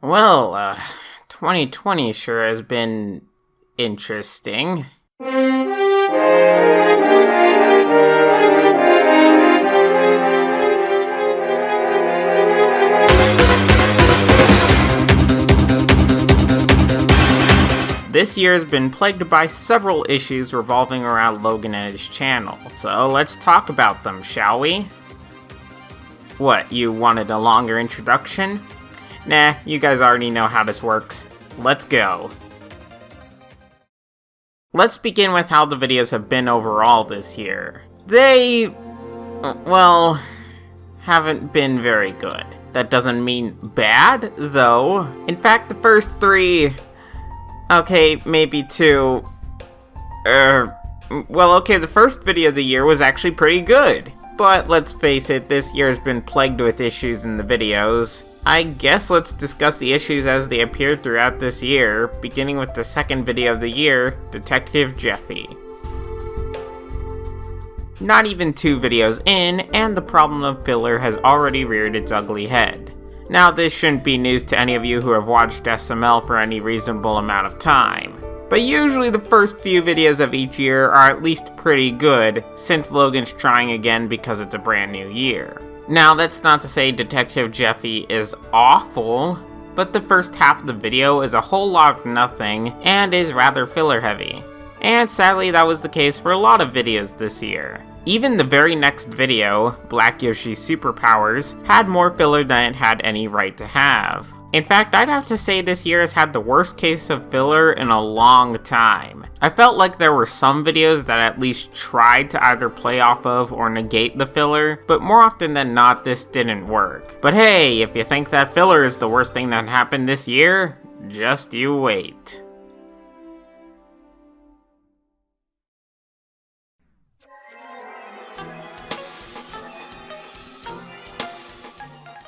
Well, 2020 sure has been interesting. This year has been plagued by several issues revolving around Logan and his channel. So let's talk about them, shall we? What, you wanted a longer introduction? Nah, you guys already know how this works. Let's go. Let's begin with how the videos have been overall this year. They, well, haven't been very good. That doesn't mean bad, though. In fact, the first three, okay, maybe two, the first video of the year was actually pretty good. But let's face it, this year has been plagued with issues in the videos. I guess let's discuss the issues as they appeared throughout this year, beginning with the second video of the year, Detective Jeffy. Not even 2 videos in, and the problem of filler has already reared its ugly head. Now this shouldn't be news to any of you who have watched SML for any reasonable amount of time. But usually the first few videos of each year are at least pretty good, since Logan's trying again because it's a brand new year. Now that's not to say Detective Jeffy is awful, but the first half of the video is a whole lot of nothing, and is rather filler heavy. And sadly that was the case for a lot of videos this year. Even the very next video, Black Yoshi's Superpowers, had more filler than it had any right to have. In fact, I'd have to say this year has had the worst case of filler in a long time. I felt like there were some videos that at least tried to either play off of or negate the filler, but more often than not this didn't work. But hey, if you think that filler is the worst thing that happened this year, just you wait.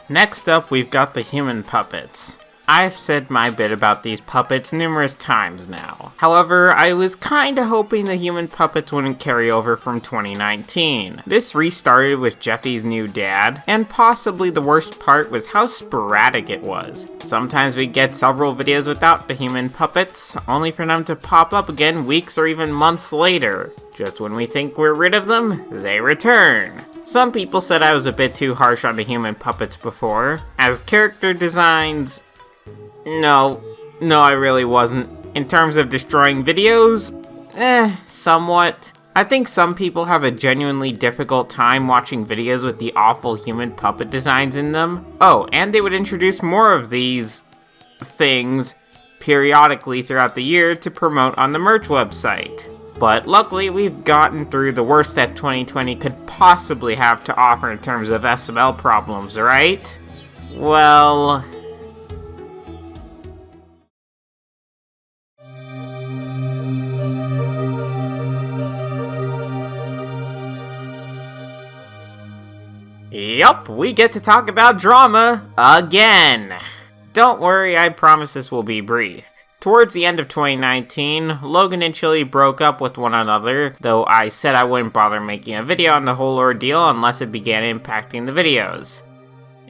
Next up, we've got the human puppets. I've said my bit about these puppets numerous times now. However, I was kinda hoping the human puppets wouldn't carry over from 2019. This restarted with Jeffy's new dad, and possibly the worst part was how sporadic it was. Sometimes we'd get several videos without the human puppets, only for them to pop up again weeks or even months later. Just when we think we're rid of them, they return. Some people said I was a bit too harsh on the human puppets before. As character designs, no, I really wasn't. In terms of destroying videos, somewhat. I think some people have a genuinely difficult time watching videos with the awful human puppet designs in them. Oh, and they would introduce more of these things periodically throughout the year to promote on the merch website. But luckily, we've gotten through the worst that 2020 could possibly have to offer in terms of SML problems, right? Well... Yup, we get to talk about drama again! Don't worry, I promise this will be brief. Towards the end of 2019, Logan and Chili broke up with one another, though I said I wouldn't bother making a video on the whole ordeal unless it began impacting the videos.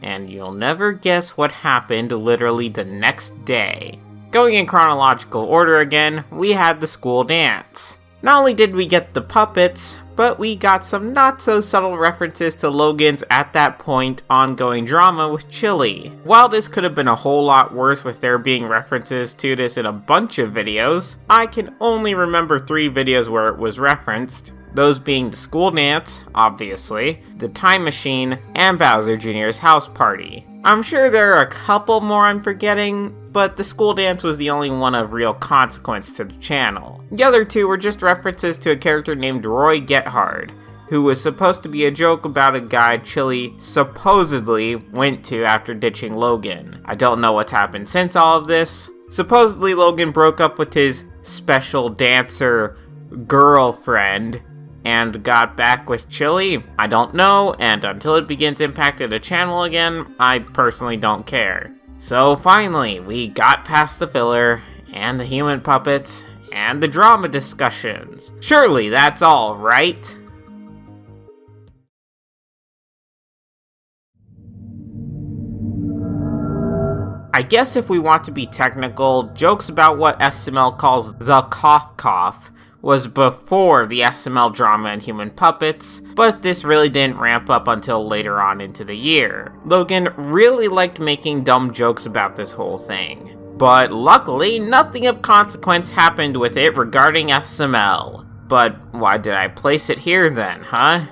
And you'll never guess what happened literally the next day. Going in chronological order again, we had the school dance. Not only did we get the puppets, but we got some not-so-subtle references to Logan's at that point ongoing drama with Chili. While this could have been a whole lot worse with there being references to this in a bunch of videos, I can only remember 3 videos where it was referenced, those being the school dance, obviously, the time machine, and Bowser Jr.'s house party. I'm sure there are a couple more I'm forgetting, but the school dance was the only one of real consequence to the channel. The other 2 were just references to a character named Roy Gethard, who was supposed to be a joke about a guy Chili supposedly went to after ditching Logan. I don't know what's happened since all of this. Supposedly Logan broke up with his special dancer girlfriend and got back with Chili. I don't know, and until it begins impacting the channel again, I personally don't care. So finally, we got past the filler, and the human puppets, and the drama discussions. Surely that's all, right? I guess if we want to be technical, jokes about what SML calls the cough cough was before the SML drama and human puppets, but this really didn't ramp up until later on into the year. Logan really liked making dumb jokes about this whole thing. But luckily, nothing of consequence happened with it regarding SML. But why did I place it here then, huh?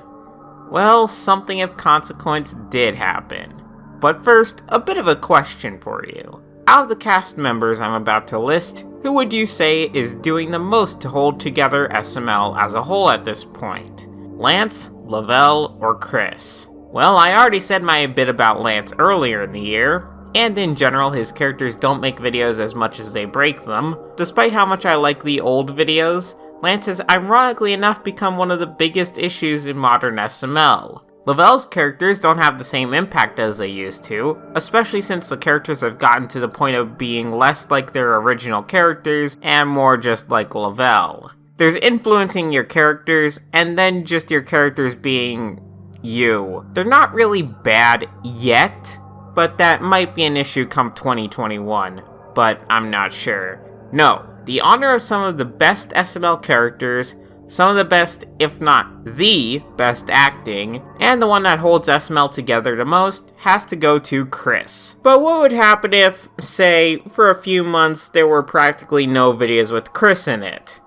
Well, something of consequence did happen. But first, a bit of a question for you. Out of the cast members I'm about to list, who would you say is doing the most to hold together SML as a whole at this point? Lance, Lavelle, or Chris? Well, I already said my bit about Lance earlier in the year, and in general his characters don't make videos as much as they break them. Despite how much I like the old videos, Lance has ironically enough become one of the biggest issues in modern SML. Lavelle's characters don't have the same impact as they used to, especially since the characters have gotten to the point of being less like their original characters and more just like Lavelle. There's influencing your characters, and then just your characters being you. They're not really bad yet, but that might be an issue come 2021, but I'm not sure. No, the honor of some of the best SML characters, some of the best, if not the best acting, and the one that holds SML together the most, has to go to Chris. But what would happen if, say, for a few months there were practically no videos with Chris in it?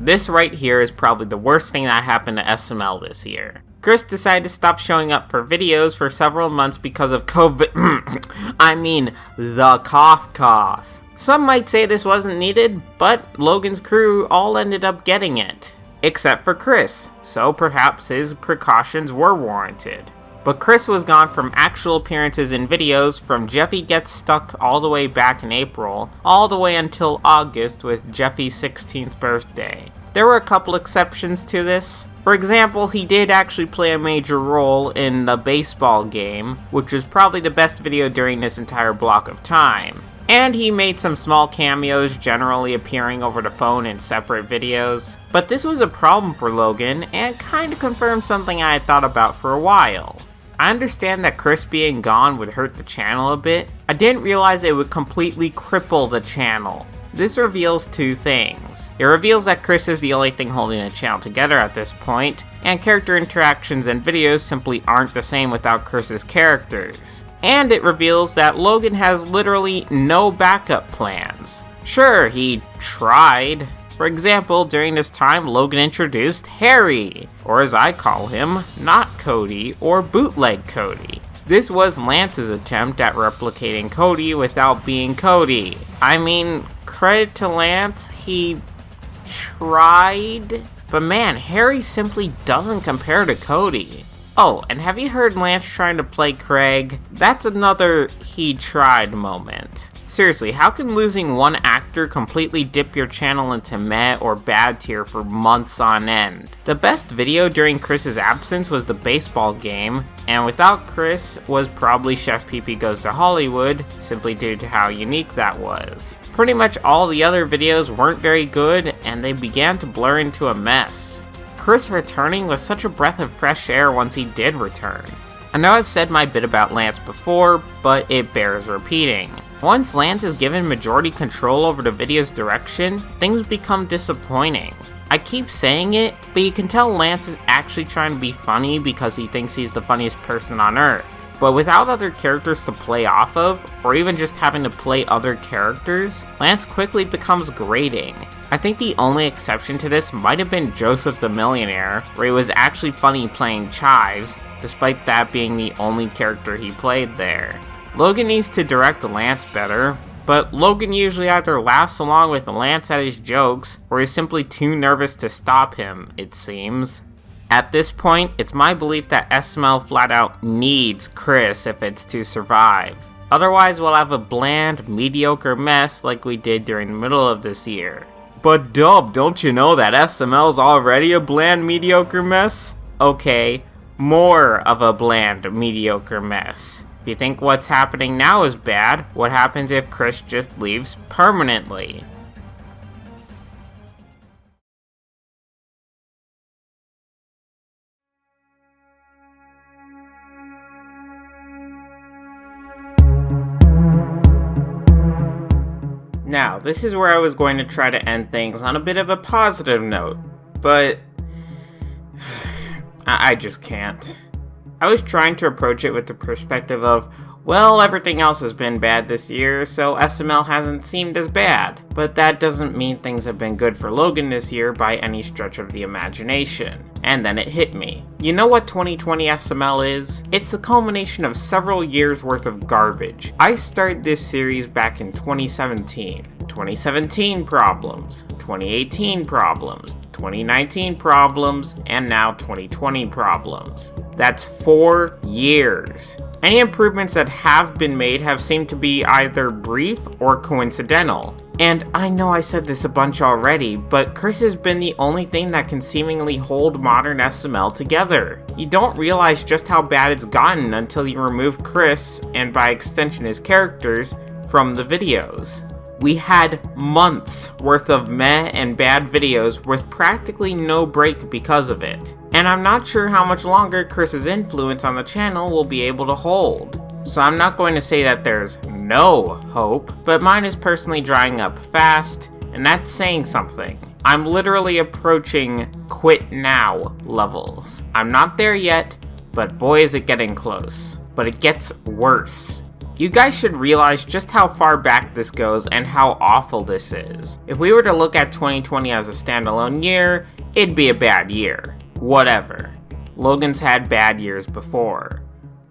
This right here is probably the worst thing that happened to SML this year. Chris decided to stop showing up for videos for several months because of COVID. I mean, the cough cough. Some might say this wasn't needed, but Logan's crew all ended up getting it. Except for Chris, so perhaps his precautions were warranted. But Chris was gone from actual appearances in videos from Jeffy Gets Stuck all the way back in April, all the way until August with Jeffy's 16th birthday. There were a couple exceptions to this. For example, he did actually play a major role in the baseball game, which was probably the best video during this entire block of time. And he made some small cameos, generally appearing over the phone in separate videos. But this was a problem for Logan, and kinda confirmed something I had thought about for a while. I understand that Chris being gone would hurt the channel a bit. I didn't realize it would completely cripple the channel. This reveals two things. It reveals that Chris is the only thing holding the channel together at this point, and character interactions and videos simply aren't the same without Chris's characters. And it reveals that Logan has literally no backup plans. Sure, he tried. For example, during this time, Logan introduced Harry, or as I call him, Not Cody, or Bootleg Cody. This was Lance's attempt at replicating Cody without being Cody. I mean, credit to Lance, he tried. But man, Harry simply doesn't compare to Cody. Oh, and have you heard Lance trying to play Craig? That's another he tried moment. Seriously, how can losing one actor completely dip your channel into meh or bad tier for months on end? The best video during Chris's absence was the baseball game, and without Chris was probably Chef Pee Pee Goes to Hollywood, simply due to how unique that was. Pretty much all the other videos weren't very good, and they began to blur into a mess. Chris returning was such a breath of fresh air once he did return. I know I've said my bit about Lance before, but it bears repeating. Once Lance is given majority control over the video's direction, things become disappointing. I keep saying it, but you can tell Lance is actually trying to be funny because he thinks he's the funniest person on Earth. But without other characters to play off of, or even just having to play other characters, Lance quickly becomes grating. I think the only exception to this might have been Joseph the Millionaire, where he was actually funny playing Chives, despite that being the only character he played there. Logan needs to direct Lance better, but Logan usually either laughs along with Lance at his jokes, or is simply too nervous to stop him, it seems. At this point, it's my belief that SML flat out needs Chris if it's to survive. Otherwise, we'll have a bland, mediocre mess like we did during the middle of this year. But Dub, don't you know that SML's already a bland, mediocre mess? Okay, more of a bland, mediocre mess. If you think what's happening now is bad, what happens if Chris just leaves permanently? Now, this is where I was going to try to end things on a bit of a positive note, but I just can't. I was trying to approach it with the perspective of, well, everything else has been bad this year, so SML hasn't seemed as bad. But that doesn't mean things have been good for Logan this year by any stretch of the imagination. And then it hit me. You know what 2020 SML is? It's the culmination of several years worth of garbage. I started this series back in 2017. 2017 problems, 2018 problems, 2019 problems, and now 2020 problems. That's 4 years. Any improvements that have been made have seemed to be either brief or coincidental. And I know I said this a bunch already, but Chris has been the only thing that can seemingly hold modern SML together. You don't realize just how bad it's gotten until you remove Chris, and by extension his characters, from the videos. We had months worth of meh and bad videos with practically no break because of it. And I'm not sure how much longer Chris's influence on the channel will be able to hold. So I'm not going to say that there's no hope, but mine is personally drying up fast, and that's saying something. I'm literally approaching quit now levels. I'm not there yet, but boy is it getting close. But it gets worse. You guys should realize just how far back this goes and how awful this is. If we were to look at 2020 as a standalone year, it'd be a bad year. Whatever. Logan's had bad years before.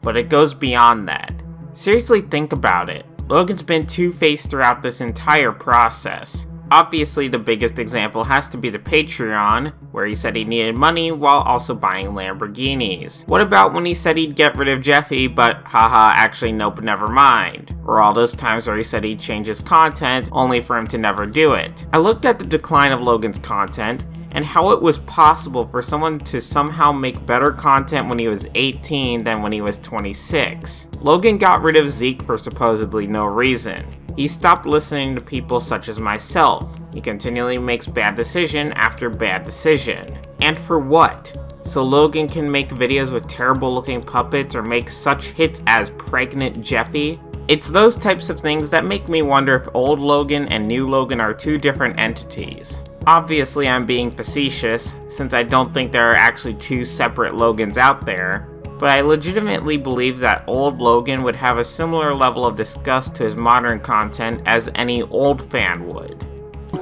But it goes beyond that. Seriously, think about it. Logan's been two-faced throughout this entire process. Obviously, the biggest example has to be the Patreon, where he said he needed money while also buying Lamborghinis. What about when he said he'd get rid of Jeffy, but haha, actually nope, never mind? Or all those times where he said he'd change his content, only for him to never do it. I looked at the decline of Logan's content, and how it was possible for someone to somehow make better content when he was 18 than when he was 26. Logan got rid of Zeke for supposedly no reason. He stopped listening to people such as myself. He continually makes bad decision after bad decision. And for what? So Logan can make videos with terrible looking puppets or make such hits as Pregnant Jeffy? It's those types of things that make me wonder if old Logan and new Logan are two different entities. Obviously I'm being facetious, since I don't think there are actually two separate Logans out there, but I legitimately believe that old Logan would have a similar level of disgust to his modern content as any old fan would.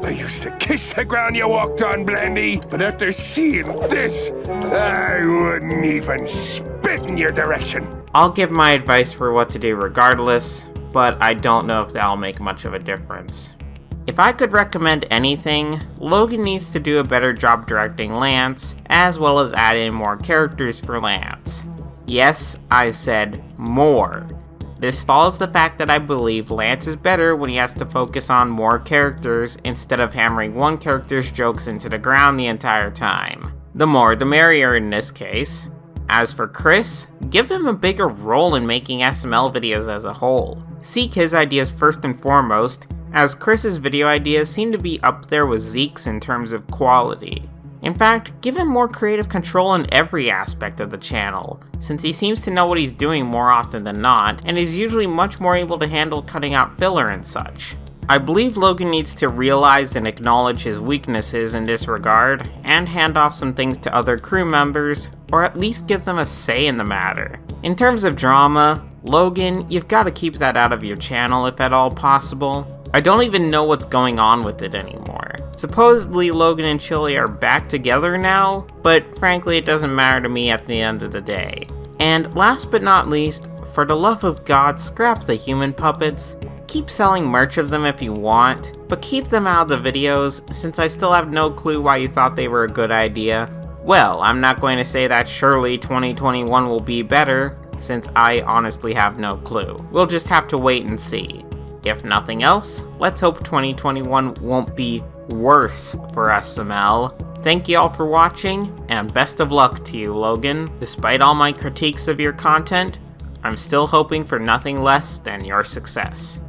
I used to kiss the ground you walked on, Blandy, but after seeing this, I wouldn't even spit in your direction. I'll give my advice for what to do regardless, but I don't know if that'll make much of a difference. If I could recommend anything, Logan needs to do a better job directing Lance, as well as add in more characters for Lance. Yes, I said more. This follows the fact that I believe Lance is better when he has to focus on more characters instead of hammering one character's jokes into the ground the entire time. The more the merrier in this case. As for Chris, give him a bigger role in making SML videos as a whole. Seek his ideas first and foremost, as Chris's video ideas seem to be up there with Zeke's in terms of quality. In fact, give him more creative control in every aspect of the channel, since he seems to know what he's doing more often than not, and is usually much more able to handle cutting out filler and such. I believe Logan needs to realize and acknowledge his weaknesses in this regard, and hand off some things to other crew members, or at least give them a say in the matter. In terms of drama, Logan, you've got to keep that out of your channel if at all possible. I don't even know what's going on with it anymore. Supposedly Logan and Chili are back together now, but frankly it doesn't matter to me at the end of the day. And last but not least, for the love of God, scrap the human puppets. Keep selling merch of them if you want, but keep them out of the videos since I still have no clue why you thought they were a good idea. Well, I'm not going to say that surely 2021 will be better, since I honestly have no clue. We'll just have to wait and see. If nothing else, let's hope 2021 won't be worse for SML. Thank you all for watching, and best of luck to you, Logan. Despite all my critiques of your content, I'm still hoping for nothing less than your success.